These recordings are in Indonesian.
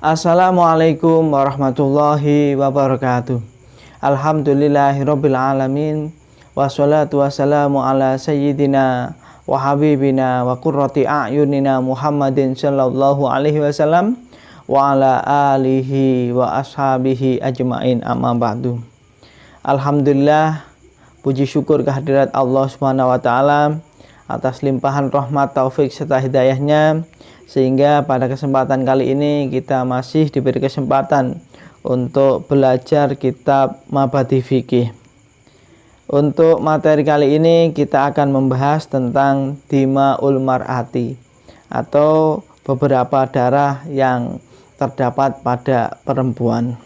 Assalamualaikum warahmatullahi wabarakatuh. Alhamdulillahirabbil alamin. Wassalatu wassalamu ala sayyidina wa habibina wa qurrati a'yunina Muhammadin sallallahu alaihi wasallam wa ala alihi wa ashabihi ajmain, amma ba'du. Alhamdulillah, puji syukur kehadirat Allah Subhanahu wa taala atas limpahan rahmat, taufik serta hidayahnya, sehingga pada kesempatan kali ini kita masih diberi kesempatan untuk belajar kitab Mabadi Fikih. Untuk materi kali ini kita akan membahas tentang Dima'ul Mar'ati, atau beberapa darah yang terdapat pada perempuan.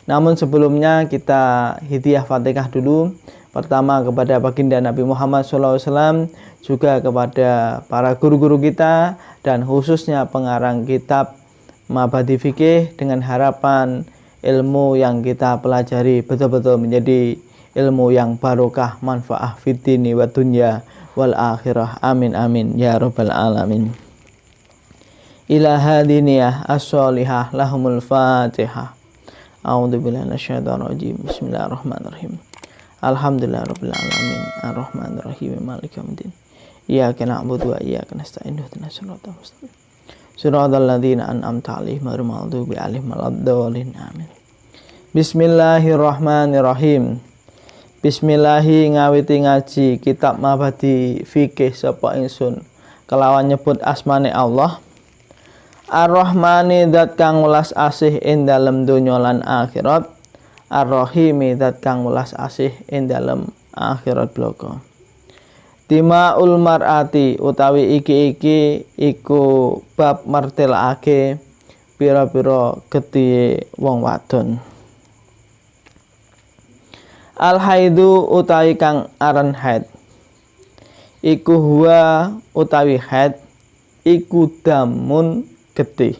Namun sebelumnya kita hidayah Fatihah dulu. Pertama kepada baginda Nabi Muhammad SAW, juga kepada para guru-guru kita, dan khususnya pengarang kitab Mabadi Fikih, dengan harapan ilmu yang kita pelajari betul-betul menjadi ilmu yang barokah, manfaah fid dini wa dunya wal akhirah. Amin amin ya rabbal alamin. Ila hadiniyah as-solihah lahumul fatihah. A'udzubillahi minasyaitonir rajim. Bismillahirrahmanirrahim. Alhamdulillahirabbil alamin, arrahmanirrahim, maliki yaumiddin. Iyyaka na'budu wa iyyaka nasta'in, ihdinas siratal mustaqim. Shiratal ladzina an'amta 'alaihim ghairil maghdubi 'alaihim waladdallin. Amin. Bismillahirrahmanirrahim. Bismillahi ngawiti ngaji kitab Mabadi Fikih sapa ingsun kelawan nyebut asmane Allah. Ar-Rahmani zat kang welas asih ing dalem donya lan akhirat. Ar-Rahimi zat kang welas asih ing dalem akhirat bloko. Dima'ul Mar'ati utawi iki iku bab martelake pira-pira getihe wong wadon. Al-haidu utawi kang aran haid iku huwa utawi haid iku damun getih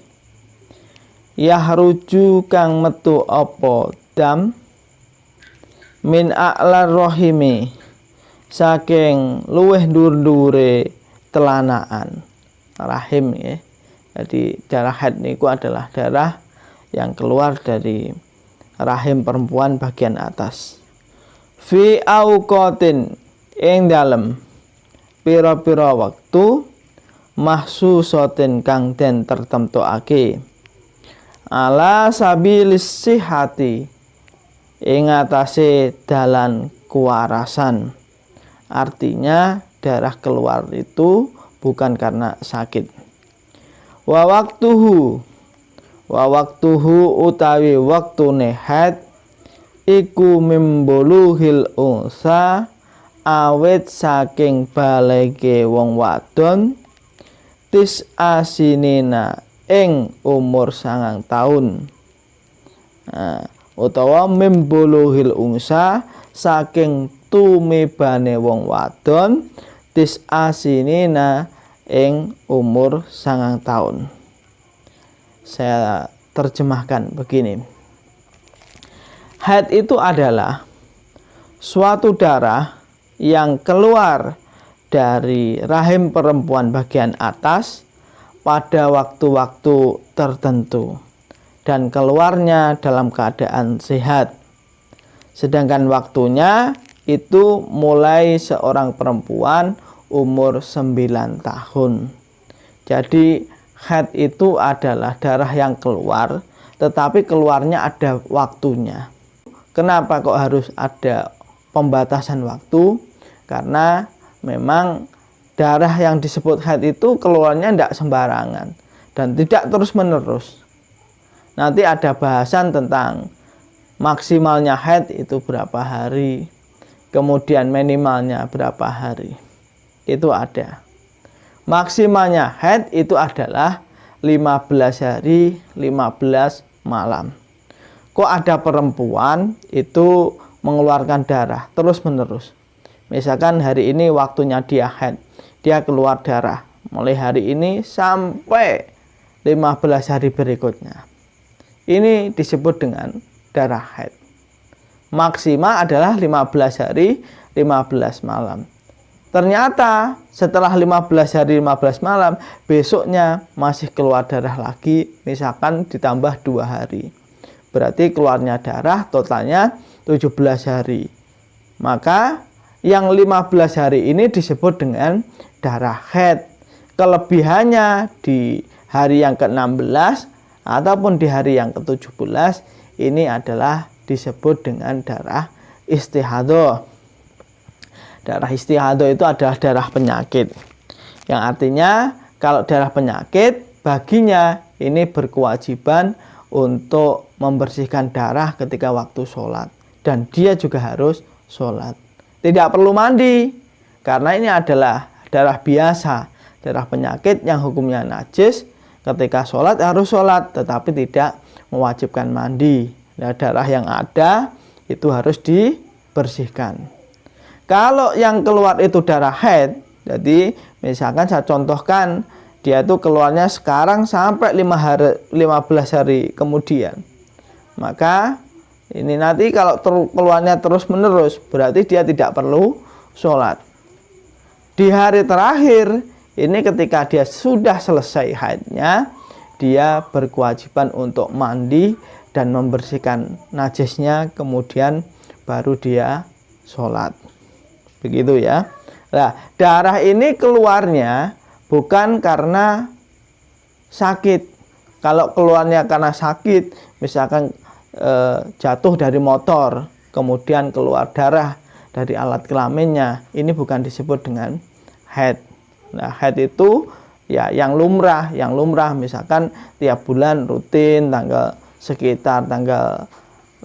yahruju kang metu apa dam min a'lar rahimi saking luweh ndur-ndure telanaan rahim ya. Jadi darah haid niku adalah darah yang keluar dari rahim perempuan bagian atas. Fi auqatin ing dalem pira-pira wektu mahsusatin kang den tertentuake ala sabilis sihati ing atase dalan kewarasan. Artinya darah keluar itu bukan karena sakit. Wa waktuhu utawi waktune haid iku mimbuluhil unsa awet saking balege wong wadon tis asinina ing umur 9 tahun. Utawa mimbuluhil unsa saking tumibane wong wadon tis asinina ing umur 9 tahun. Saya terjemahkan begini. Haid itu adalah suatu darah yang keluar dari rahim perempuan bagian atas pada waktu-waktu tertentu dan keluarnya dalam keadaan sehat. Sedangkan waktunya itu mulai seorang perempuan umur 9 tahun. Jadi haid itu adalah darah yang keluar, tetapi keluarnya ada waktunya. Kenapa kok harus ada pembatasan waktu? Karena memang darah yang disebut haid itu keluarnya tidak sembarangan dan tidak terus-menerus. Nanti ada bahasan tentang maksimalnya haid itu berapa hari, kemudian minimalnya berapa hari. Itu ada. Maksimalnya haid itu adalah 15 hari, 15 malam. Kok ada perempuan itu mengeluarkan darah terus-menerus. Misalkan hari ini waktunya dia haid, dia keluar darah mulai hari ini sampai 15 hari berikutnya. Ini disebut dengan darah haid. Maksimal adalah 15 hari, 15 malam. Ternyata setelah 15 hari 15 malam, besoknya masih keluar darah lagi, misalkan ditambah 2 hari. Berarti keluarnya darah totalnya 17 hari. Maka yang 15 hari ini disebut dengan darah haid. Kelebihannya di hari yang ke-16 ataupun di hari yang ke-17 ini adalah disebut dengan darah istihadah. Darah istihadah itu adalah darah penyakit. Yang artinya kalau darah penyakit baginya ini berkewajiban untuk membersihkan darah ketika waktu sholat. Dan dia juga harus sholat. Tidak perlu mandi karena ini adalah darah biasa, darah penyakit yang hukumnya najis. Ketika sholat harus sholat tetapi tidak mewajibkan mandi. Nah, darah yang ada itu harus dibersihkan. Kalau yang keluar itu darah haid, jadi misalkan saya contohkan, dia itu keluarnya sekarang sampai 15 hari kemudian. Maka ini nanti kalau keluarnya terus menerus, berarti dia tidak perlu sholat. Di hari terakhir, ini ketika dia sudah selesai haidnya, dia berkewajiban untuk mandi dan membersihkan najisnya, kemudian baru dia sholat. Begitu ya. Nah, darah ini keluarnya bukan karena sakit. Kalau keluarnya karena sakit, misalkan jatuh dari motor, kemudian keluar darah dari alat kelaminnya, ini bukan disebut dengan haid. Nah, haid itu ya yang lumrah misalkan tiap bulan rutin sekitar tanggal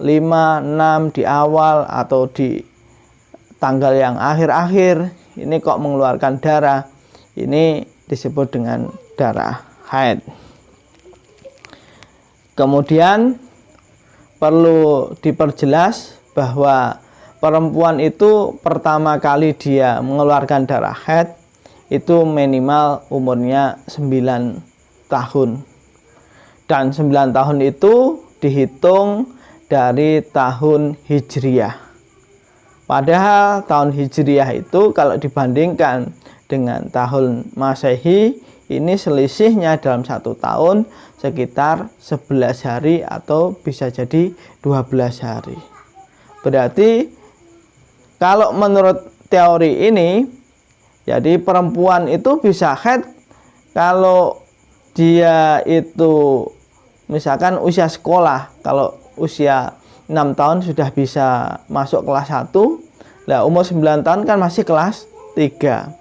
5, 6 di awal atau di tanggal yang akhir-akhir ini kok mengeluarkan darah, ini disebut dengan darah haid. Kemudian perlu diperjelas bahwa perempuan itu pertama kali dia mengeluarkan darah haid itu minimal umurnya 9 tahun. Dan 9 tahun itu dihitung dari tahun Hijriyah. Padahal tahun Hijriyah itu kalau dibandingkan dengan tahun Masehi, ini selisihnya dalam 1 tahun sekitar 11 hari atau bisa jadi 12 hari. Berarti kalau menurut teori ini, jadi perempuan itu bisa haid kalau dia itu misalkan usia sekolah, kalau usia 6 tahun sudah bisa masuk kelas 1. Nah, umur 9 tahun kan masih kelas 3.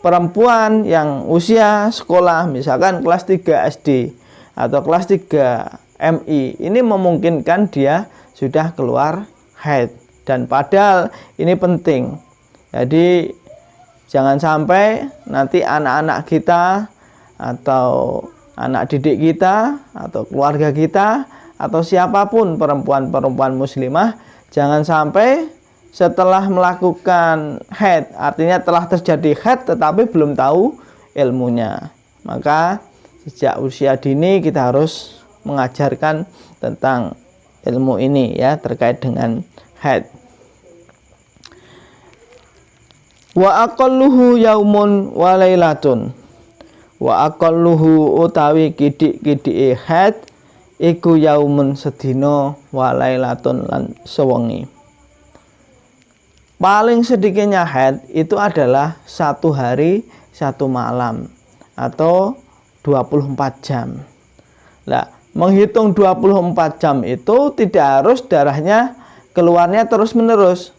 Perempuan yang usia sekolah misalkan kelas 3 SD atau kelas 3 MI, ini memungkinkan dia sudah keluar haid. Dan padahal ini penting. Jadi jangan sampai nanti anak-anak kita atau anak didik kita atau keluarga kita atau siapapun perempuan-perempuan muslimah, jangan sampai setelah melakukan haid, artinya telah terjadi haid tetapi belum tahu ilmunya. Maka sejak usia dini kita harus mengajarkan tentang ilmu ini ya, terkait dengan haid. Wa aqalluhu yaumun wa lailatun. Wa aqalluhu utawi kidik-kidike haid iku yaumun sedina wa lailatun lan sewengi. Paling sedikitnya haid itu adalah 1 hari 1 malam atau 24 jam. Nah, menghitung 24 jam itu tidak harus darahnya keluarnya terus-menerus.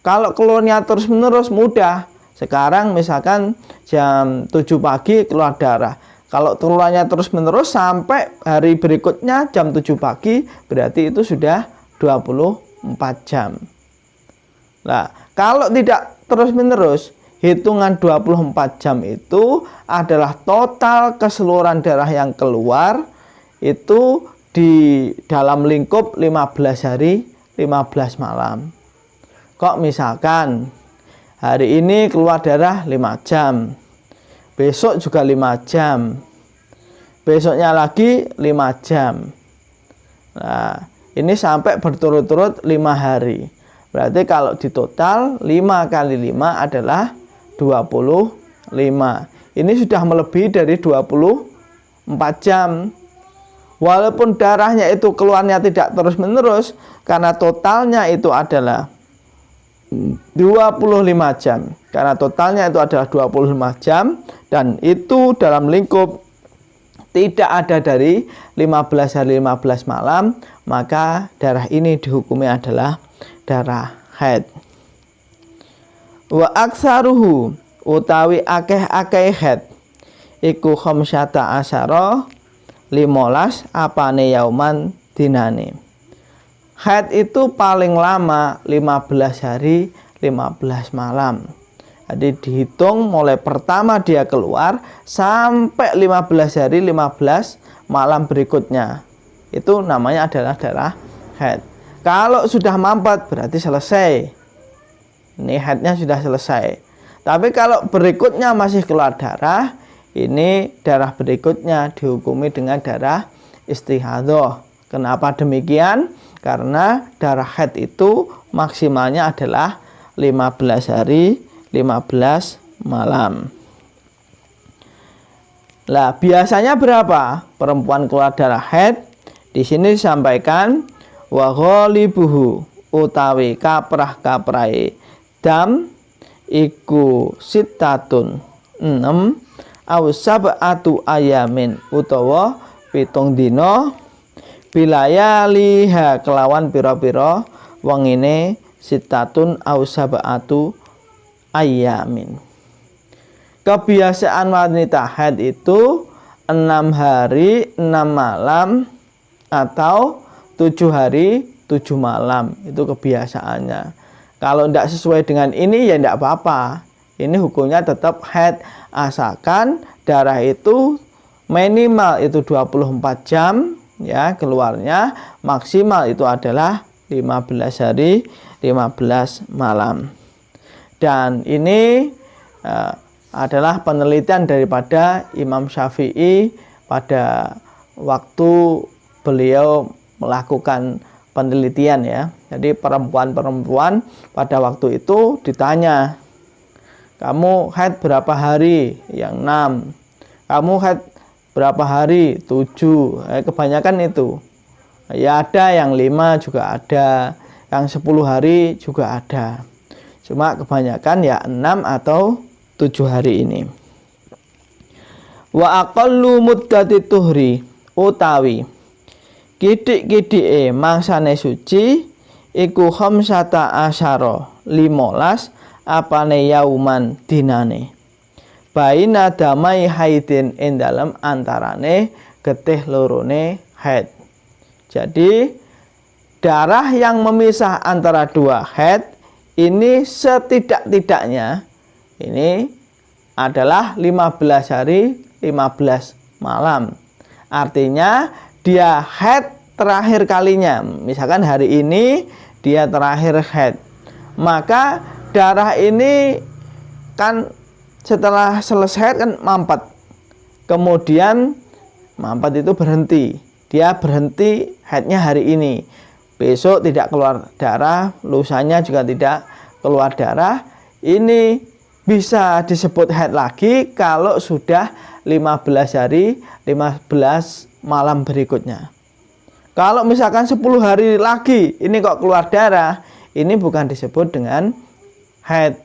Kalau keluarnya terus-menerus mudah. Sekarang misalkan jam 7 pagi keluar darah. Kalau keluarnya terus-menerus sampai hari berikutnya jam 7 pagi, berarti itu sudah 24 jam. Nah, kalau tidak terus-menerus, hitungan 24 jam itu adalah total keseluruhan darah yang keluar itu di dalam lingkup 15 hari, 15 malam. Kok misalkan hari ini keluar darah 5 jam, besok juga 5 jam, besoknya lagi 5 jam. Nah, ini sampai berturut-turut 5 hari. Berarti kalau di total 5 kali 5 adalah 25. Ini sudah melebihi dari 24 jam. Walaupun darahnya itu keluarnya tidak terus-menerus, karena totalnya itu adalah 25 jam. Karena totalnya itu adalah 25 jam, dan itu dalam lingkup tidak ada dari 15 hari 15 malam, maka darah ini dihukumi adalah darah haid. Wa aksaruhu utawi akeh-akeh haid iku khamsyata asyara 15 apane yauman dinane. Haid itu paling lama 15 hari 15 malam. Jadi dihitung mulai pertama dia keluar sampai 15 hari 15 malam berikutnya. Itu namanya adalah darah haid. Kalau sudah mampet berarti selesai. Ini haidnya sudah selesai. Tapi kalau berikutnya masih keluar darah, ini darah berikutnya dihukumi dengan darah istihadhah. Kenapa demikian? Karena darah haid itu maksimalnya adalah 15 hari 15 malam. Lah, biasanya berapa perempuan keluar darah haid? Di sini disampaikan wa ghalibuhu utawi kaprah-kaprahe dam iku sitatun 6 aw sab'atu ayamin utawa 7 dina bilayaliha kelawan pira-pira wengine sitatun aw sab'atu ayamin. Kebiasaan wanita haid itu 6 hari 6 malam atau 7 hari 7 malam. Itu kebiasaannya. Kalau tidak sesuai dengan ini ya tidak apa-apa. Ini hukumnya tetap haid, asalkan darah itu minimal itu 24 jam ya keluarnya, maksimal itu adalah 15 hari 15 malam. Dan ini adalah penelitian daripada Imam Syafi'i pada waktu beliau melakukan penelitian ya. Jadi perempuan-perempuan pada waktu itu ditanya, kamu haid berapa hari? Yang 6. Kamu haid berapa hari? 7. Kebanyakan itu. Ya ada yang 5 juga ada, yang 10 hari juga ada. Cuma kebanyakan ya 6 atau 7 hari ini. Wa aqallu muddati tuhri utawi kidik-kidike mangsane suci iku khamsata asyara 15 apane yauman dinane. Baina damai haidin ing dalem antarane getih lorone haid. Jadi darah yang memisah antara dua haid ini setidak-tidaknya ini adalah 15 hari 15 malam. Artinya dia haid terakhir kalinya. Misalkan hari ini dia terakhir haid. Maka darah ini kan setelah selesai kan mampet. Kemudian mampet itu berhenti. Dia berhenti haidnya hari ini. Besok tidak keluar darah, lusanya juga tidak keluar darah. Ini bisa disebut haid lagi kalau sudah 15 hari 15 malam berikutnya. Kalau misalkan 10 hari lagi ini kok keluar darah, ini bukan disebut dengan haid.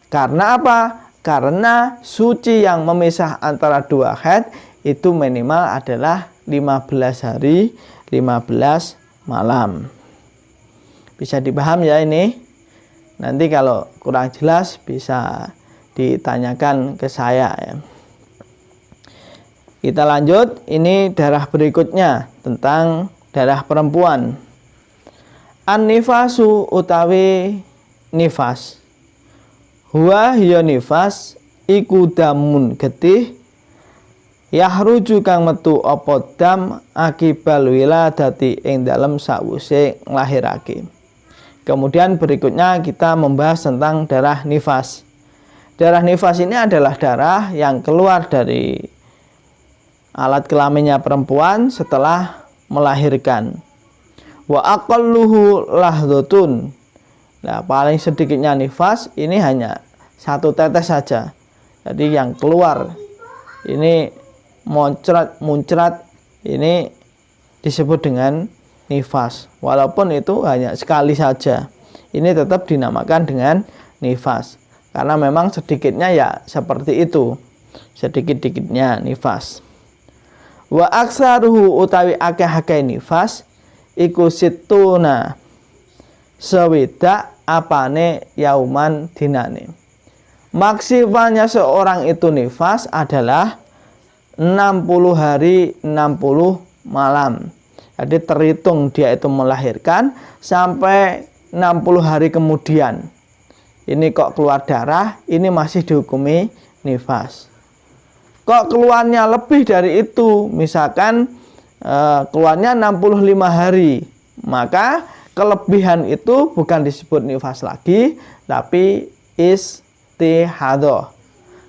Karena apa? Karena suci yang memisah antara dua haid itu minimal adalah 15 hari 15 malam. Bisa dipaham ya ini? Nanti kalau kurang jelas bisa ditanyakan ke saya ya. Kita lanjut, ini darah berikutnya tentang darah perempuan. An-nifasu utawi nifas. Huwa hiya nifas iku damun getih yahruju kang metu apa dam akibal wiladati ing dalem sawise nglahirake. Kemudian berikutnya kita membahas tentang darah nifas. Darah nifas ini adalah darah yang keluar dari alat kelaminnya perempuan setelah melahirkan. Wa aqalluhu lahdhatun. Nah, paling sedikitnya nifas ini hanya 1 tetes saja. Jadi yang keluar ini muncrat ini disebut dengan nifas. Walaupun itu hanya sekali saja, ini tetap dinamakan dengan nifas. Karena memang sedikitnya ya seperti itu, sedikit-dikitnya nifas. Wa aksaruhu utawi akeh-akeh nifas iku situna sewidak apane yauman dinane. Maksimalnya seorang itu nifas adalah 60 hari 60 malam. Jadi terhitung dia itu melahirkan sampai 60 hari kemudian. Ini kok keluar darah, ini masih dihukumi nifas. Kok keluarnya lebih dari itu, misalkan keluarnya 65 hari, maka kelebihan itu bukan disebut nifas lagi, tapi istihadah.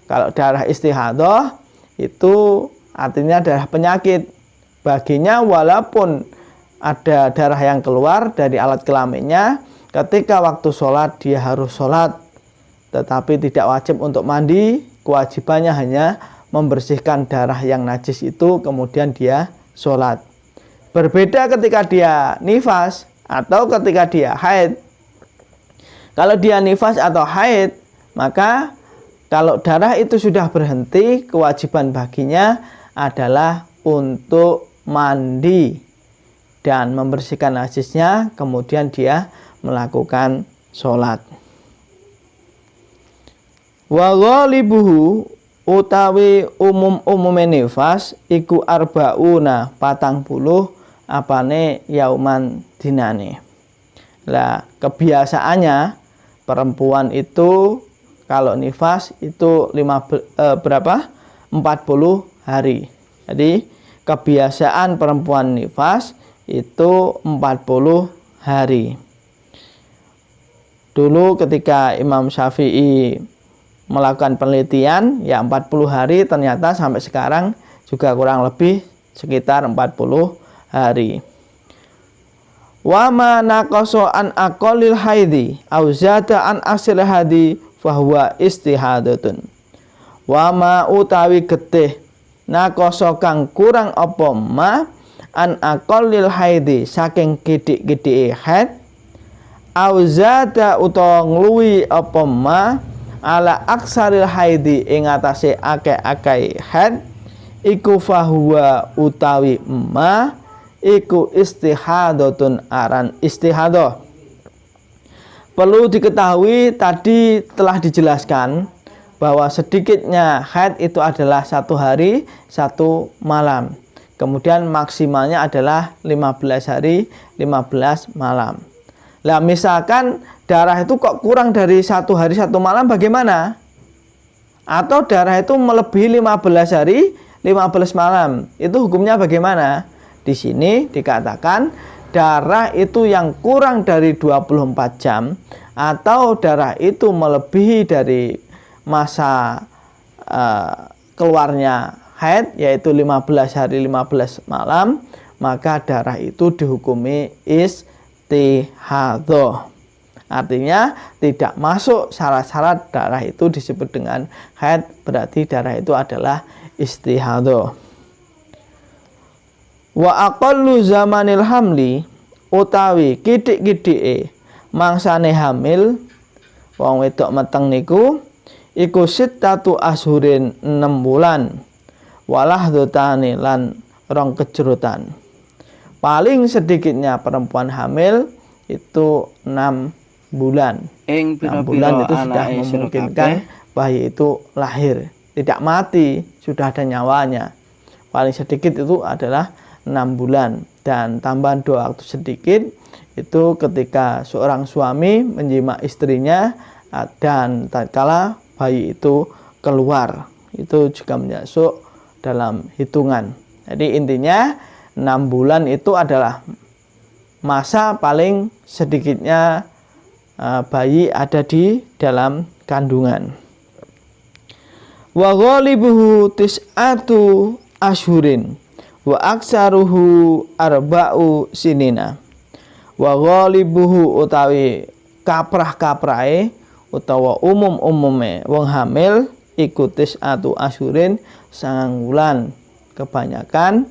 Kalau darah istihadah itu artinya darah penyakit. Baginya walaupun ada darah yang keluar dari alat kelaminnya, ketika waktu sholat dia harus sholat, tetapi tidak wajib untuk mandi. Kewajibannya hanya membersihkan darah yang najis itu, kemudian dia sholat. Berbeda ketika dia nifas atau ketika dia haid. Kalau dia nifas atau haid, maka kalau darah itu sudah berhenti, kewajiban baginya adalah untuk mandi dan membersihkan najisnya, kemudian dia melakukan sholat. Wa ghalibuhu utawi umume nifas iku arbauna 40 apane yauman dinane. Lah kebiasaannya perempuan itu kalau nifas itu 40 hari. Jadi kebiasaan perempuan nifas itu 40 hari. Dulu ketika Imam Syafi'i melakukan penelitian, ya 40 hari, ternyata sampai sekarang juga kurang lebih sekitar 40 hari. Wa ma naqasa an aqallil haidi au zada an asil hadi fahuwa istihadatun. Wa ma utawi getih naqasa kang kurang apa ma an aqallil haidi saking kidik-kidike haid au zada utawa ngluwi apa ma ala aksaril haidi ing atase akeh-akeh haid iku fahuwa utawi ma iku istihadatun aran istihadah. Perlu diketahui tadi telah dijelaskan bahwa sedikitnya haid itu adalah 1 hari 1 malam. Kemudian maksimalnya adalah 15 hari 15 malam. Lah misalkan darah itu kok kurang dari 1 hari 1 malam bagaimana? Atau darah itu melebihi 15 hari 15 malam. Itu hukumnya bagaimana? Di sini dikatakan darah itu yang kurang dari 24 jam atau darah itu melebihi dari masa keluarnya haid yaitu 15 hari 15 malam, maka darah itu dihukumi istihadah. Artinya tidak masuk syarat-syarat darah itu disebut dengan haid, berarti darah itu adalah istihadah. Wa aqallu zamanil hamli utawi kidik-kidike mangsane hamil wong wedok meteng niku iku sittatu ashurin 6 bulan walah dotane lan 2 kejrotan. Paling sedikitnya perempuan hamil itu 6 bulan. 6 bulan itu sudah memungkinkan bayi itu lahir, tidak mati, sudah ada nyawanya. Paling sedikit itu adalah 6 bulan. Dan tambahan 2 waktu sedikit itu ketika seorang suami menjima istrinya dan tatkala bayi itu keluar, itu juga masuk dalam hitungan. Jadi intinya 6 bulan itu adalah masa paling sedikitnya bayi ada di dalam kandungan. Wa ghalibuhu tis'atu ashurin wa aksaruhu arba'u sinina. Wa ghalibuhu utawi kaprah-kaprahe utawa umum-umume wong hamil iku tis'atu asyurin 9 wulan. Kebanyakan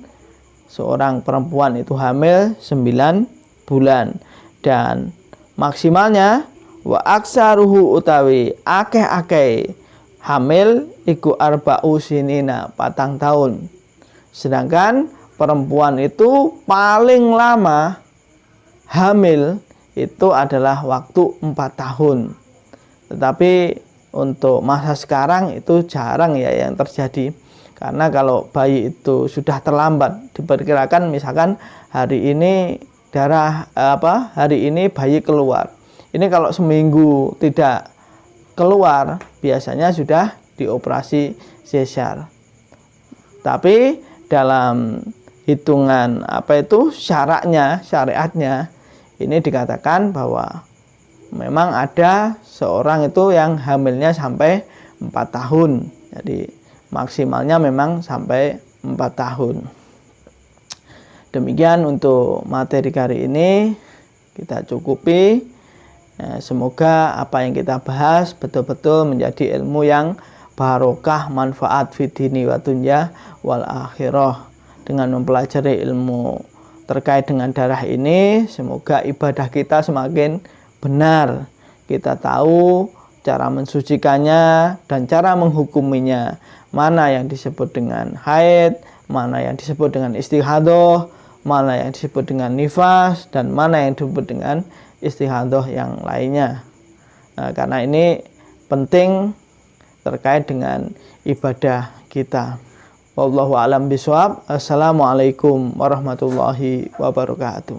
seorang perempuan itu hamil 9 bulan, dan maksimalnya wa aksaruhu utawi akeh-akeh hamil iku arba'u sinina 4 tahun. Sedangkan perempuan itu paling lama hamil itu adalah waktu 4 tahun. Tetapi untuk masa sekarang itu jarang ya yang terjadi. Karena kalau bayi itu sudah terlambat, diperkirakan misalkan hari ini hari ini bayi keluar. Ini kalau seminggu tidak keluar, biasanya sudah dioperasi sesar. Tapi dalam hitungan syariatnya ini dikatakan bahwa memang ada seorang itu yang hamilnya sampai 4 tahun. Jadi maksimalnya memang sampai 4 tahun. Demikian untuk materi kali ini, kita cukupi. Semoga apa yang kita bahas betul-betul menjadi ilmu yang barokah, manfaat fidini wa dunya wal akhirah. Dengan mempelajari ilmu terkait dengan darah ini, semoga ibadah kita semakin benar. Kita tahu cara mensucikannya dan cara menghukuminya. Mana yang disebut dengan haid, mana yang disebut dengan istihadah, mana yang disebut dengan nifas, dan mana yang disebut dengan istihadah yang lainnya. Karena ini penting terkait dengan ibadah kita. Wallahu a'lam bishawab. Assalamualaikum warahmatullahi wabarakatuh.